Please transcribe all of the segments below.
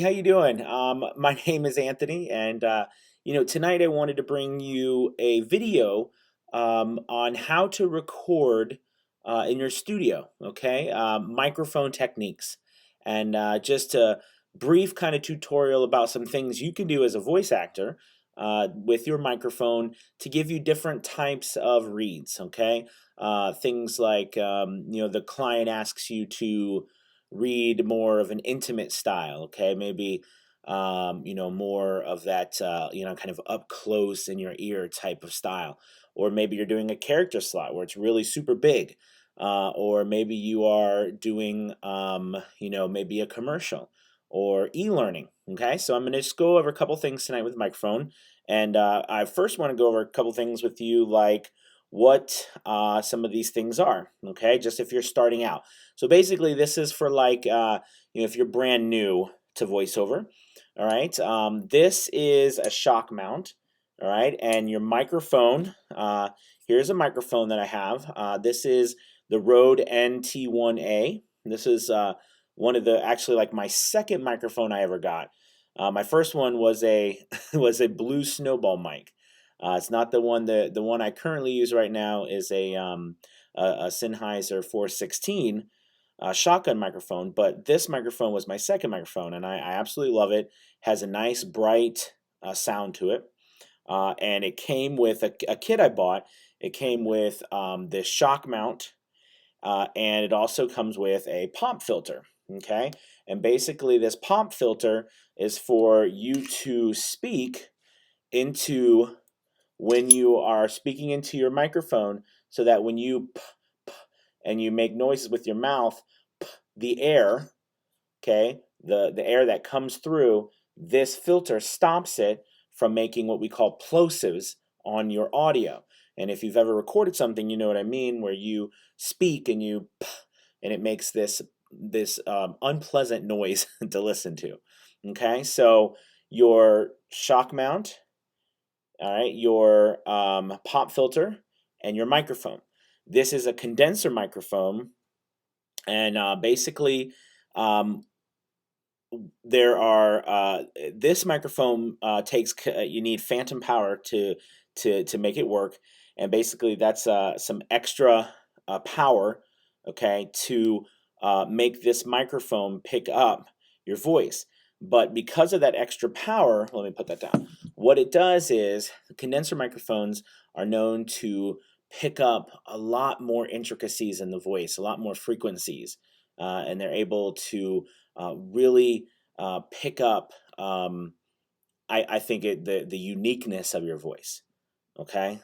How you doing? My name is Anthony, and tonight I wanted to bring you a video on how to record in your studio. Okay, microphone techniques, and just a brief kind of tutorial about some things you can do as a voice actor with your microphone to give you different types of reads. Okay, things like the client asks you to read more of an intimate style, okay? Maybe more of that kind of up close in your ear type of style. Or maybe you're doing a character slot where it's really super big. Or maybe you are doing maybe a commercial or e-learning. Okay, so I'm going to just go over a couple things tonight with the microphone, and I first want to go over a couple things with you, like what some of these things are. Okay, just if you're starting out. So basically, this is for like if you're brand new to voiceover. All right, this is a shock mount. All right, and your microphone. Here's a microphone that I have. This is the Rode NT1A. This is one of the actually like my second microphone I ever got. My first one was a was a blue snowball mic. It's not the one the one I currently use right now is a Sennheiser 416 shotgun microphone, but this microphone was my second microphone, and I absolutely love it. Has a nice bright sound to it, and it came with a kit I bought. It came with this shock mount, and it also comes with a pop filter. Okay, and basically this pop filter is for you to speak into when you are speaking into your microphone, so that when you and you make noises with your mouth, the air, okay, the air that comes through, this filter stops it from making what we call plosives on your audio. And if you've ever recorded something, you know what I mean, where you speak and and it makes this unpleasant noise to listen to. Okay, so your shock mount, all right, your pop filter, and your microphone. This is a condenser microphone, and basically, um, there are this microphone takes you need phantom power to make it work, and basically that's some extra power, okay, to make this microphone pick up your voice. But because of that extra power, let me put that down. What it does is condenser microphones are known to pick up a lot more intricacies in the voice, a lot more frequencies, and they're able to really pick up, I think, the uniqueness of your voice. Okay,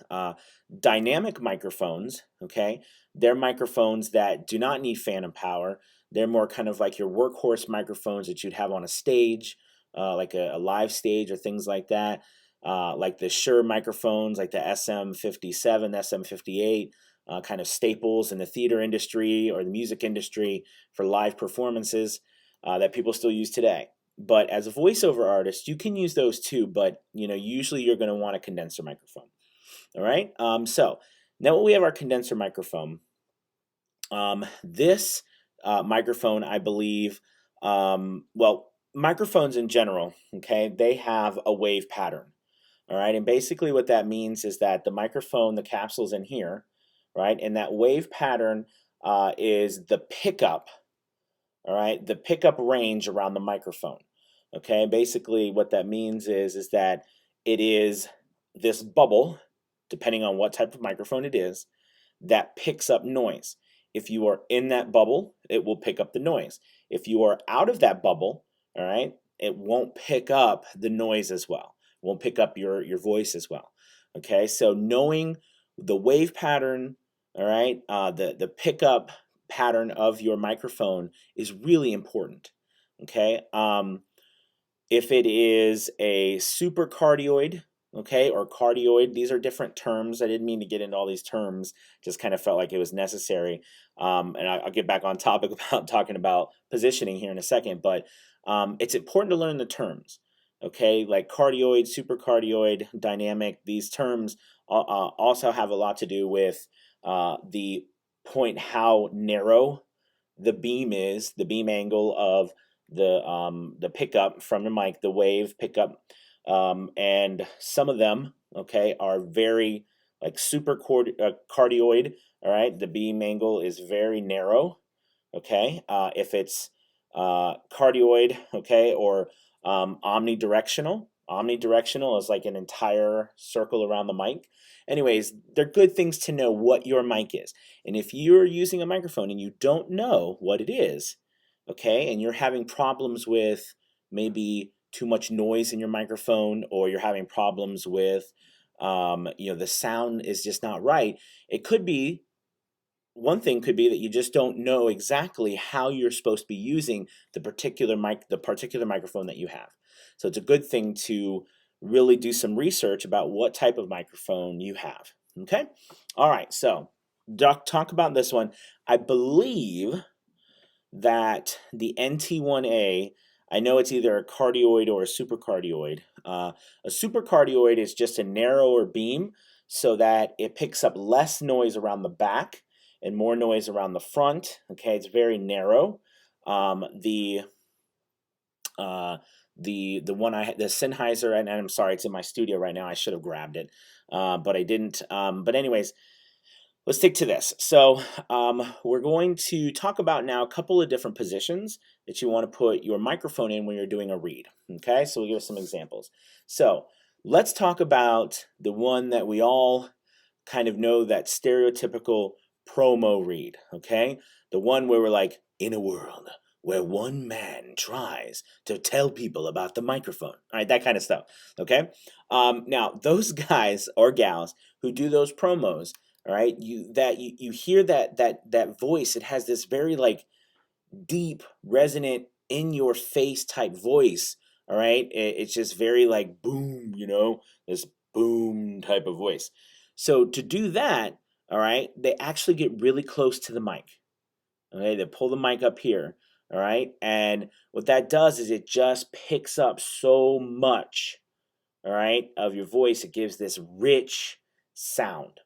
dynamic microphones. Okay, they're microphones that do not need phantom power. They're more kind of like your workhorse microphones that you'd have on a stage, like a live stage or things like that. Like the Shure microphones, like the SM57, SM58, kind of staples in the theater industry or the music industry for live performances that people still use today. But as a voiceover artist, you can use those too, but usually you're going to want a condenser microphone. All right. So now that we have our condenser microphone, this microphone, I believe, microphones in general, okay, they have a wave pattern. All right. And basically what that means is that the microphone, the capsule's in here, right? And that wave pattern is the pickup, all right, the pickup range around the microphone. Okay. Basically what that means is that it is this bubble, depending on what type of microphone it is, that picks up noise. If you are in that bubble, it will pick up the noise. If you are out of that bubble, all right, it won't pick up the noise as well. It won't pick up your voice as well. Okay, so knowing the wave pattern, all right, the pickup pattern of your microphone is really important. Okay, if it is a supercardioid, okay, or cardioid, these are different terms. I didn't mean to get into all these terms, just kind of felt like it was necessary. And I'll get back on topic about talking about positioning here in a second, but it's important to learn the terms, okay, like cardioid, supercardioid, dynamic. These terms also have a lot to do with the point how narrow the beam is, the beam angle of the pickup from the mic, the wave pickup, and some of them, okay, are very like cardioid. All right, the beam angle is very narrow. Okay, if it's cardioid, okay, or omnidirectional. Omnidirectional is like an entire circle around the mic. Anyways, they're good things to know what your mic is. And if you're using a microphone and you don't know what it is, okay, and you're having problems with maybe too much noise in your microphone, or you're having problems with, the sound is just not right, it could be one thing could be that you just don't know exactly how you're supposed to be using the particular microphone that you have. So it's a good thing to really do some research about what type of microphone you have. Okay? All right, so talk about this one. I believe that the NT1A, I know it's either a cardioid or a supercardioid. A supercardioid is just a narrower beam so that it picks up less noise around the back and more noise around the front. Okay, it's very narrow. The one the Sennheiser, and I'm sorry, it's in my studio right now. I should have grabbed it, but I didn't. But anyways, let's stick to this. So we're going to talk about now a couple of different positions that you want to put your microphone in when you're doing a read. Okay, so we'll give some examples. So let's talk about the one that we all kind of know, that stereotypical promo read. Okay, the one where we're like, in a world where one man tries to tell people about the microphone. All right, that kind of stuff. Okay, now those guys or gals who do those promos, all right, you hear that voice. It has this very like deep, resonant, in your face type voice. All right, it's just very like boom, this boom type of voice. So to do that, all right, they actually get really close to the mic. Okay, they pull the mic up here. All right, and what that does is it just picks up so much, all right, of your voice. It gives this rich sound.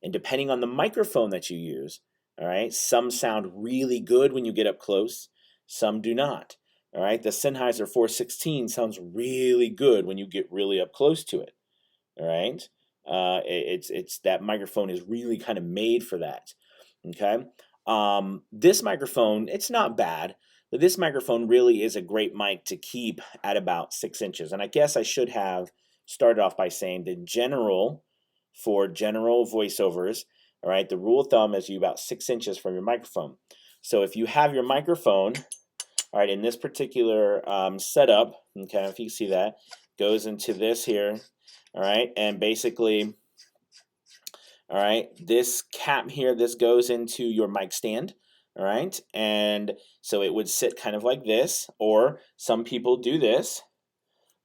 And depending on the microphone that you use, all right, some sound really good when you get up close, some do not. All right, the Sennheiser 416 sounds really good when you get really up close to it. All right, it's that microphone is really kind of made for that. Okay, this microphone, it's not bad, but this microphone really is a great mic to keep at about 6 inches. And I guess I should have started off by saying the general, for general voiceovers, all right, the rule of thumb is you about 6 inches from your microphone. So if you have your microphone, all right, in this particular setup, okay, if you can see that, goes into this here, all right, and basically, all right, this cap here, this goes into your mic stand, all right, and so it would sit kind of like this, or some people do this.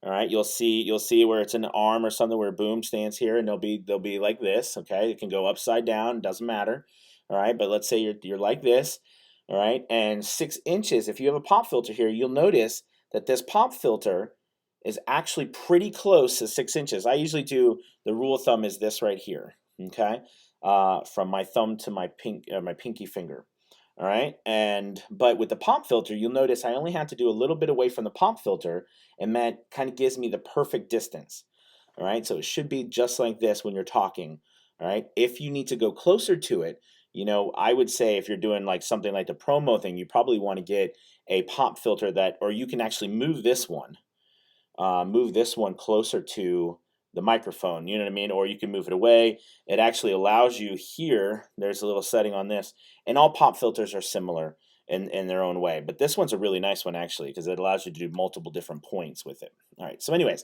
All right, you'll see where it's an arm or something where boom stands here, and they'll be like this. Okay, it can go upside down, doesn't matter. All right, but let's say you're like this. All right, and 6 inches. If you have a pop filter here, you'll notice that this pop filter is actually pretty close to 6 inches. I usually do, the rule of thumb is this right here. Okay, from my thumb to my pinky finger. All right, but with the pop filter, you'll notice I only have to do a little bit away from the pop filter, and that kind of gives me the perfect distance. All right, so it should be just like this when you're talking. All right, if you need to go closer to it, I would say if you're doing like something like the promo thing, you probably want to get a pop filter that, or you can actually move this one closer to the microphone, you know what I mean? Or you can move it away. It actually allows you here, there's a little setting on this, and all pop filters are similar in their own way. But this one's a really nice one actually, because it allows you to do multiple different points with it. All right, so anyways,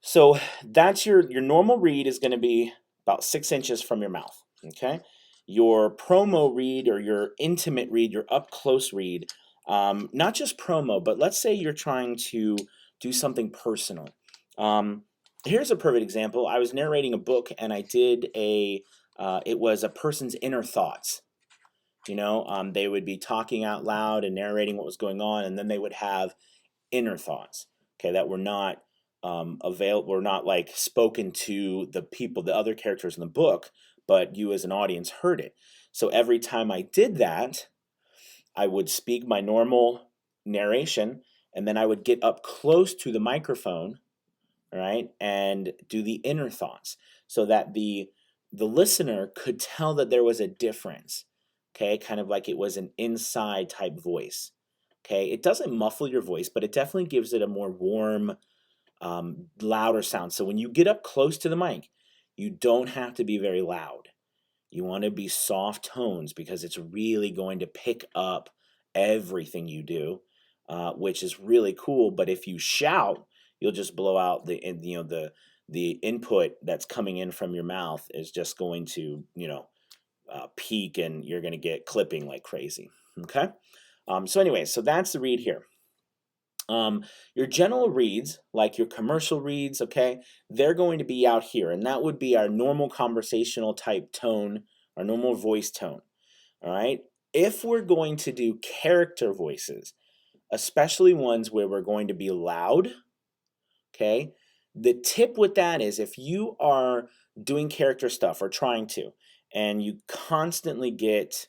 so that's your normal read is going to be about 6 inches from your mouth, okay? Your promo read or your intimate read, your up close read, not just promo, but let's say you're trying to do something personal. Here's a perfect example. I was narrating a book and I did it was a person's inner thoughts. They would be talking out loud and narrating what was going on, and then they would have inner thoughts, okay, that were not were not like spoken to the people, the other characters in the book, but you as an audience heard it. So every time I did that, I would speak my normal narration, and then I would get up close to the microphone, right, and do the inner thoughts so that the listener could tell that there was a difference. Okay, kind of like it was an inside type voice. Okay, it doesn't muffle your voice, but it definitely gives it a more warm, louder sound. So when you get up close to the mic, you don't have to be very loud. You want to be soft tones because it's really going to pick up everything you do, which is really cool. But if you shout, you'll just blow out the input that's coming in from your mouth is just going to peak, and you're going to get clipping like crazy. Okay. So anyway, so that's the read here. Your general reads, like your commercial reads, okay, they're going to be out here, and that would be our normal conversational type tone, our normal voice tone. All right. If we're going to do character voices, especially ones where we're going to be loud, okay, the tip with that is if you are doing character stuff or trying to, and you constantly get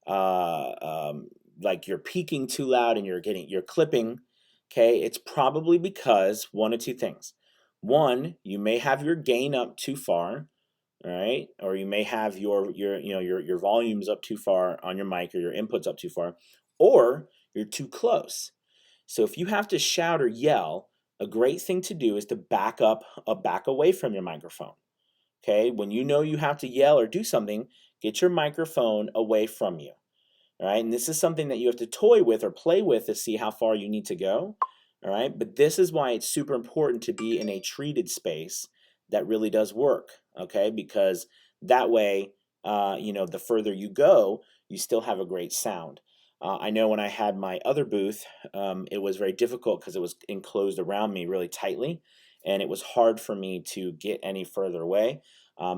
uh, um, like you're peaking too loud and you're clipping, okay, it's probably because one of two things. One, you may have your gain up too far, right? Or you may have your volumes up too far on your mic, or your inputs up too far, or you're too close. So if you have to shout or yell, a great thing to do is to back away from your microphone. Okay? When you know you have to yell or do something, get your microphone away from you. All right, and this is something that you have to toy with or play with to see how far you need to go. All right, but this is why it's super important to be in a treated space that really does work. Okay, because that way, the further you go, you still have a great sound. I know when I had my other booth, it was very difficult because it was enclosed around me really tightly, and it was hard for me to get any further away.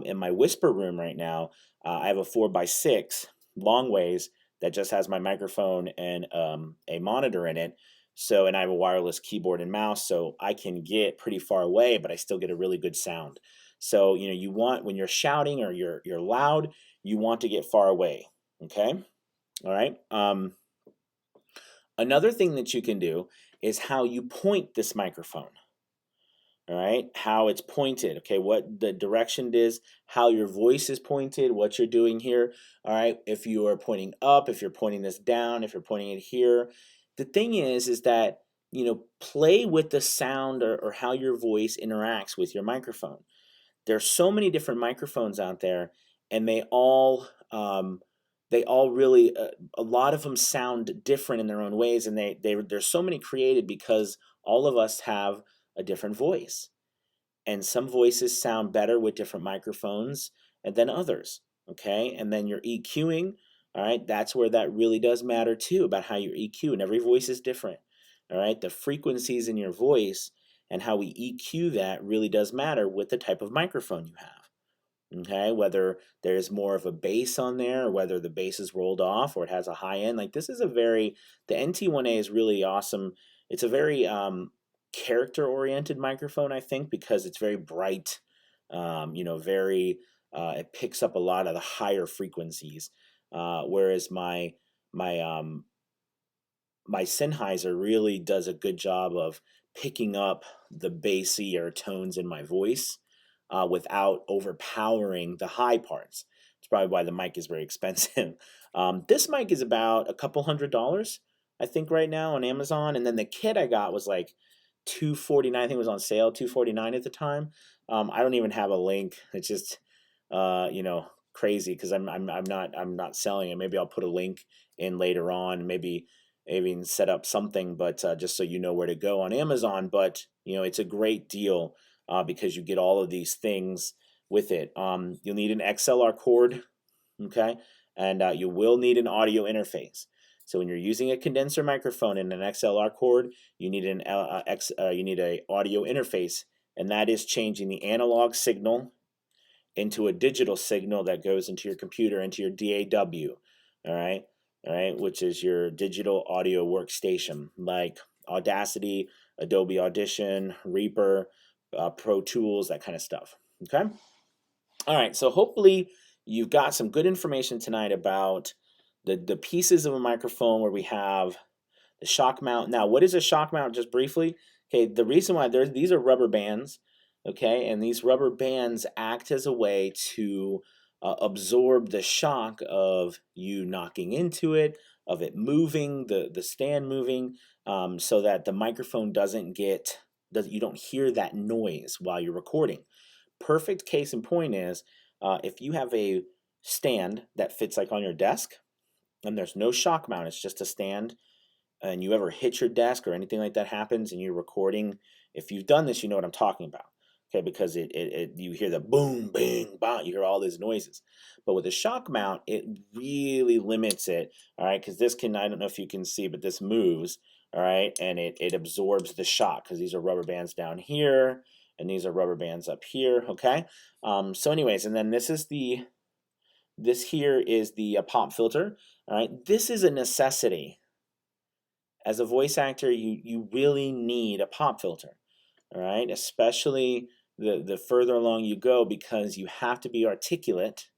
In my whisper room right now, I have a 4x6 long ways that just has my microphone and a monitor in it. So, and I have a wireless keyboard and mouse, so I can get pretty far away, but I still get a really good sound. So, you want when you're shouting or you're loud, you want to get far away. Okay, all right. Another thing that you can do is how you point this microphone. All right, how it's pointed, okay, what the direction is, how your voice is pointed, what you're doing here. All right, if you are pointing up, if you're pointing this down, if you're pointing it here. The thing is that, play with the sound, or how your voice interacts with your microphone. There's so many different microphones out there, and they all really, a lot of them sound different in their own ways, and there's so many created because all of us have a different voice, and some voices sound better with different microphones than others. Okay, and then your EQing, all right, that's where that really does matter too, about how your EQ, and every voice is different. All right, the frequencies in your voice and how we EQ that really does matter with the type of microphone you have. Okay, whether there's more of a bass on there, or whether the bass is rolled off, or it has a high end. Like, this is the NT1A is really awesome. It's a very character oriented microphone, I think, because it's very bright. Very it picks up a lot of the higher frequencies, whereas my my Sennheiser really does a good job of picking up the bassier tones in my voice, without overpowering the high parts. It's probably why the mic is very expensive. This mic is about a couple $100, I think, right now on Amazon. And then the kit I got was like $249. I think it was on sale, $249 at the time. I don't even have a link. It's just crazy because I'm not selling it. Maybe I'll put a link in later on. Maybe even set up something, but just so you know where to go on Amazon. But it's a great deal, because you get all of these things with it. You'll need an XLR cord, okay, and you will need an audio interface. So when you're using a condenser microphone and an XLR cord, you need you need a audio interface, and that is changing the analog signal into a digital signal that goes into your computer, into your DAW. All right, which is your digital audio workstation, like Audacity, Adobe Audition, Reaper, Pro Tools, that kind of stuff. Okay. All right. So hopefully you've got some good information tonight about the pieces of a microphone where we have the shock mount. Now, what is a shock mount? Just briefly, okay. The reason why these are rubber bands, okay, and these rubber bands act as a way to absorb the shock of you knocking into it, of it moving, the stand moving, so that the microphone you don't hear that noise while you're recording. Perfect case in point is if you have a stand that fits like on your desk and there's no shock mount, it's just a stand, and you ever hit your desk or anything like that happens and you're recording, if you've done this, you know what I'm talking about. Okay, because you hear the boom, bang, bang, you hear all these noises. But with a shock mount, it really limits it, all right, because this can, I don't know if you can see, but this moves, all right, and it absorbs the shock because these are rubber bands down here and these are rubber bands up here, okay? So anyways, and then this here is the pop filter, all right? This is a necessity. As a voice actor, you really need a pop filter, all right? Especially the further along you go, because you have to be articulate,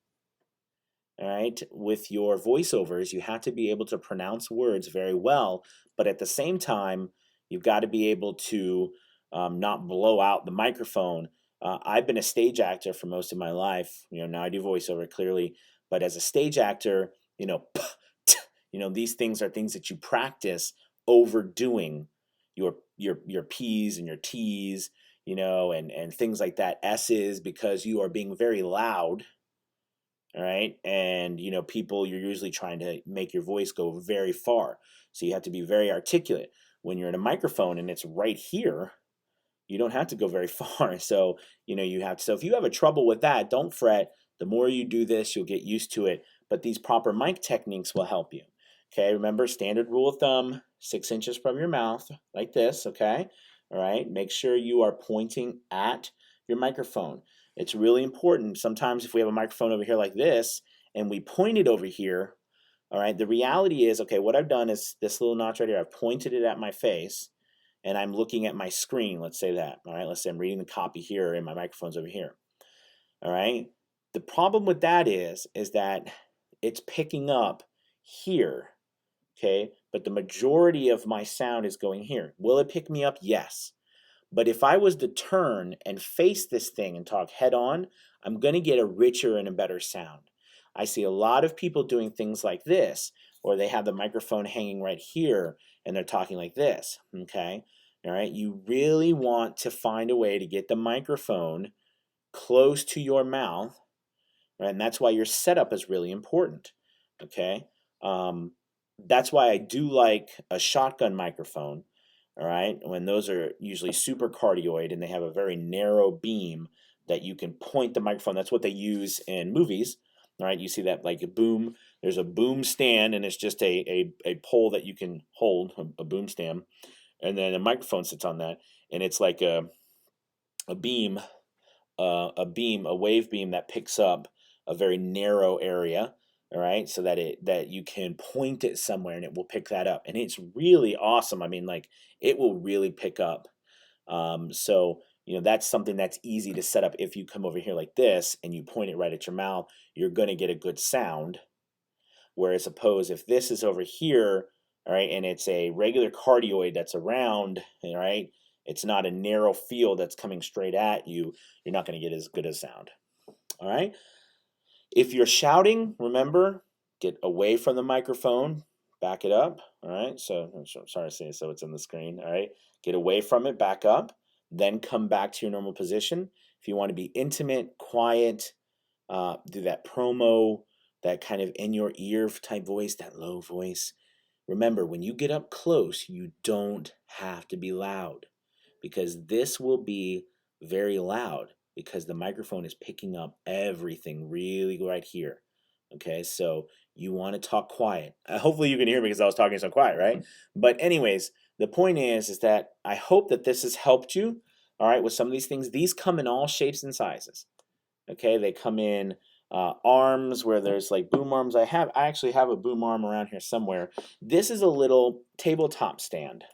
all right? With your voiceovers, you have to be able to pronounce words very well, but at the same time, you've got to be able to not blow out the microphone. I've been a stage actor for most of my life. Now I do voiceover clearly, but as a stage actor, these things are things that you practice overdoing your P's and your T's, and things like that, S's, because you are being very loud, all right? And, you're usually trying to make your voice go very far. So you have to be very articulate. When you're in a microphone and it's right here, you don't have to go very far. So, so if you have a trouble with that, don't fret. The more you do this, you'll get used to it. But these proper mic techniques will help you. Okay, remember, standard rule of thumb, 6 inches from your mouth, like this, okay? All right, make sure you are pointing at your microphone. It's really important. Sometimes if we have a microphone over here like this, and we point it over here, all right, the reality is, okay, what I've done is this little notch right here, I've pointed it at my face, and I'm looking at my screen, let's say that, all right? Let's say I'm reading the copy here, and my microphone's over here, all right? The problem with that is that it's picking up here, okay? But the majority of my sound is going here. Will it pick me up? Yes. But if I was to turn and face this thing and talk head on, I'm going to get a richer and a better sound. I see a lot of people doing things like this, or they have the microphone hanging right here and they're talking like this, okay? All right, you really want to find a way to get the microphone close to your mouth, right? And that's why your setup is really important, okay? That's why I do like a shotgun microphone, all right? When those are usually super cardioid and they have a very narrow beam that you can point the microphone. That's what they use in movies, all right? You see that like a boom. There's a boom stand, and it's just a pole that you can hold, a boom stand, and then a microphone sits on that, and it's like a beam, a wave beam that picks up a very narrow area, all right, so that you can point it somewhere and it will pick that up, and it's really awesome. I mean, like, it will really pick up. So that's something that's easy to set up. If you come over here like this and you point it right at your mouth, you're going to get a good sound. Whereas suppose if this is over here, all right, and it's a regular cardioid that's around, all right, it's not a narrow field that's coming straight at you, you're not going to get as good a sound. All right. If you're shouting, remember, get away from the microphone, back it up. All right. So I'm sorry to say, so it's in the screen. All right. Get away from it, back up, then come back to your normal position. If you want to be intimate, quiet, do that promo, that kind of in your ear type voice, that low voice. Remember, when you get up close, you don't have to be loud, because this will be very loud because the microphone is picking up everything really right here. Okay, so you want to talk quiet. Hopefully you can hear me because I was talking so quiet, right? But anyways, the point is that I hope that this has helped you, all right, with some of these things. These come in all shapes and sizes. Okay, they come in arms where there's like boom arms. I actually have a boom arm around here somewhere. This is a little tabletop stand.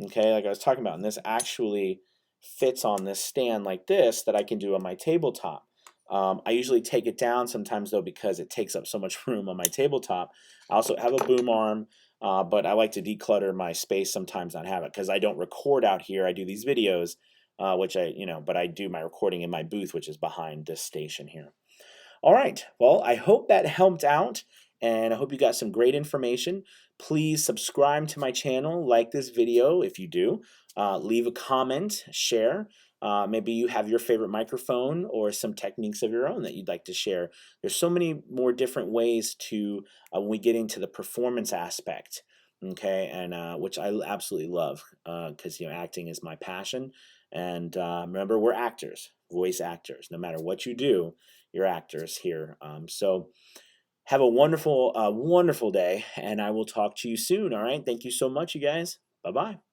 Okay, like I was talking about, and this actually fits on this stand like this that I can do on my tabletop. I usually take it down sometimes though because it takes up so much room on my tabletop. I also have a boom arm, but I like to declutter my space sometimes not have it because I don't record out here. I do these videos, which but I do my recording in my booth, which is behind this station here. All right. Well, I hope that helped out, and I hope you got some great information. Please subscribe to my channel, like this video if you do. Leave a comment, share. Maybe you have your favorite microphone or some techniques of your own that you'd like to share. There's so many more different ways to when we get into the performance aspect, okay, and which I absolutely love because acting is my passion. And remember, we're actors, voice actors. No matter what you do, you're actors here. So have a wonderful, wonderful day, and I will talk to you soon. All right. Thank you so much, you guys. Bye bye.